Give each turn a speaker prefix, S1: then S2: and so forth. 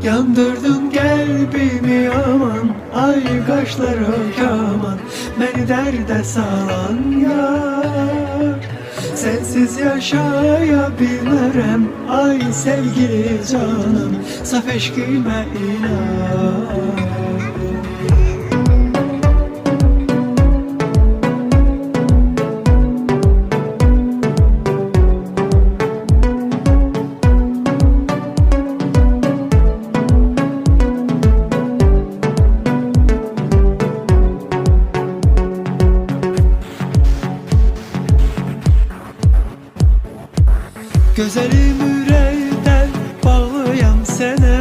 S1: Yandırdın kalbimi aman, ay kaşları kaman, beni derde salan yar. Sensiz yaşayabilmem, ay sevgili canım, saf eşkime inan. Gözəlim ürəkdən bağlıyam sənə,